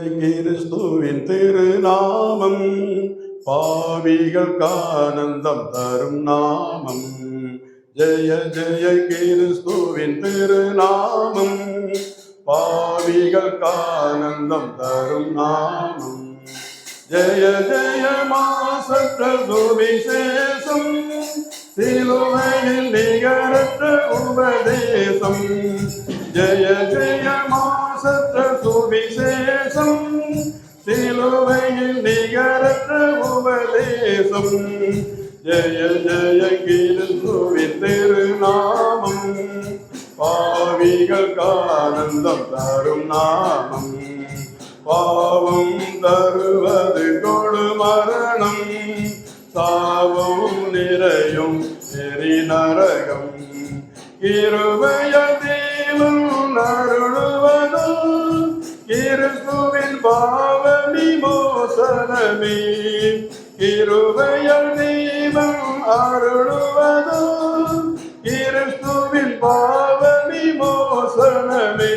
கிறிஸ்துவின் திருநாமம் பாவிகளுக்கு ஆனந்தம் தரும் நாமம். ஜெய ஜெய கிறிஸ்துவின் திருநாமம் பாவிகளுக்கு ஆனந்தம் தரும் நாமம். ஜெய ஜெய மாசற்ற சுவிசேஷம் சிலுவையில் நிகரற்ற உபதேசம். ஜெய ஜெய மாசற்ற சுவிசேஷம் சிலுவையில் நிகரற்ற உபதேசம். ஜெய ஜெய கிறிஸ்துவின் திருநாமம் பாவிகளுக்கு ஆனந்தம் தரும் நாமம். பாவம் தருவது கொடு மரணம், சாவும் நிறையும் எரி நரகம். கிருபையால் தேவன் அருளுவதும் கிறிஸ்துவின் பாவ விமோசனமே. கிருபையால் தேவன் அருளுவதும் கிறிஸ்துவின் பாவ விமோசனமே.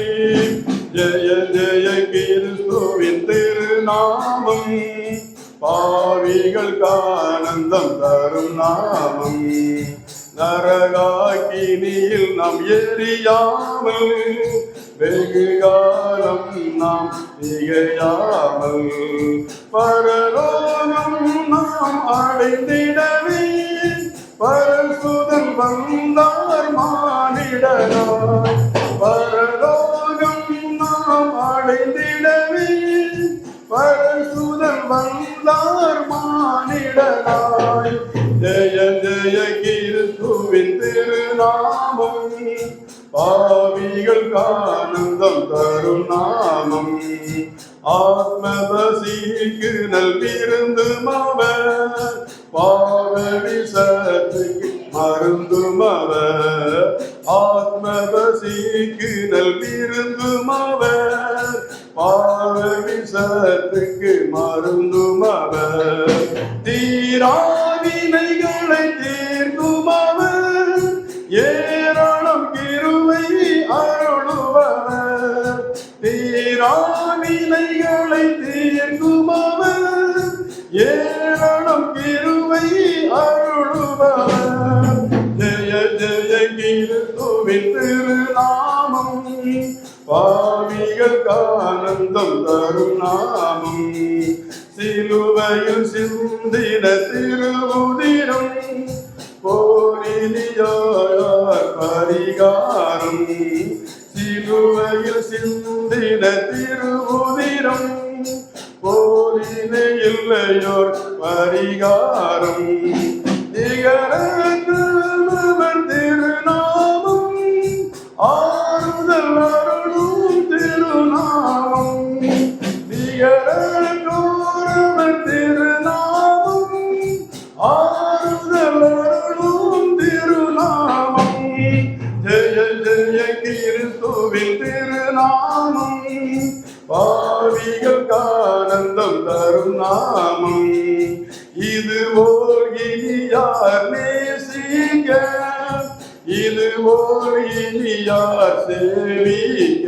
ஜெய ஜெய கிறிஸ்துவின் திருநாமம் பாவிகளுக்கு ஆனந்தம் தரும் நாமம். நரகாக்கினியில் நாம் எரியாமல் வெகு காலம் நாம் திகையாமல் பரலோகம் நாம் அடைந்திடவே பரசுதன் வந்தார் மானிடனாய். பரலோகம் நாம் அடைந்திடவே பரசுதன் வந்தார் மானிடனாய். ஜெய ஜெய கிறிஸ்துவின் திருநாமம் பாவிகளுக்கு ஆனந்தம் தரும் நாமம். ஆத்மபசிக்கு நல்விருந்தும் அவர் பாவடி சத்துக்கு மருந்தும் அவர். ஆத்மபசிக்கு நல்விருந்தும் அவர் பாவடி சத்துக்கு மருந்தும் அவர். தீராவினைகளை தீர்க்கும் அவர் ஏராளம் கிருபை அருளுபவர். தீராவினைகளை தீர்க்கும் அவர் ஏராளம் கிருபை அருளுபவர். ஜெய ஜெய கிறிஸ்துவின் திருநாமம் பாவிகளுக்கு ஆனந்தம் தரும் நாமம். சிலுவையில் சிந்தின திருவுதிரம் போலினியார் பரிகாரம். சிலுவையில் சிந்தின திருவுதிரம் போலினே இல்லையோர் பரிகாரம். நிகரன் திருநாமம் ஆறுதல் அருளும் திருநாமம். நிகரன் திருநாமம் ஆறுதல் அருளும் திருநாமம். ஜெய ஜெய கிறிஸ்துவின் திருநாமம் பாவிகளுக்கு ஆனந்தம் தரும் நாமம். இது ஓர் இனியார் நேசிக்க, இது ஓர் இனியார் சேவிக்க.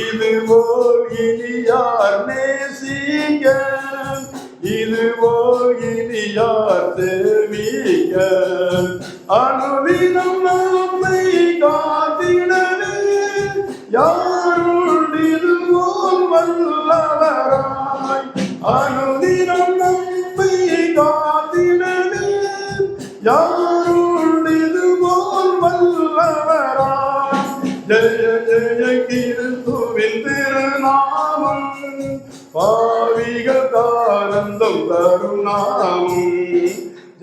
இது ஓர் இனியார் நேசிக்க, இது ஓர் இனியார் சேவிக்க. அனுதினம் நம்மை காத்திடவே யாருள் போல் வல்லவராய். அனுதினம் நம்மை காத்திடவே யாருள் போல் வல்லவராய். ஜெய ஜெய கிறிஸ்துவின் திருநாமம் பாவிகளுக்கு ஆனந்தம் தரும் நாமம்.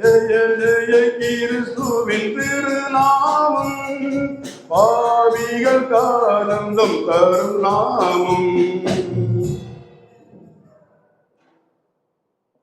ஜெய ஜெய கிறிஸ்துவின் திருநாமம் பாவிகளுக்கு ஆனந்தம் தரும் நாமம்.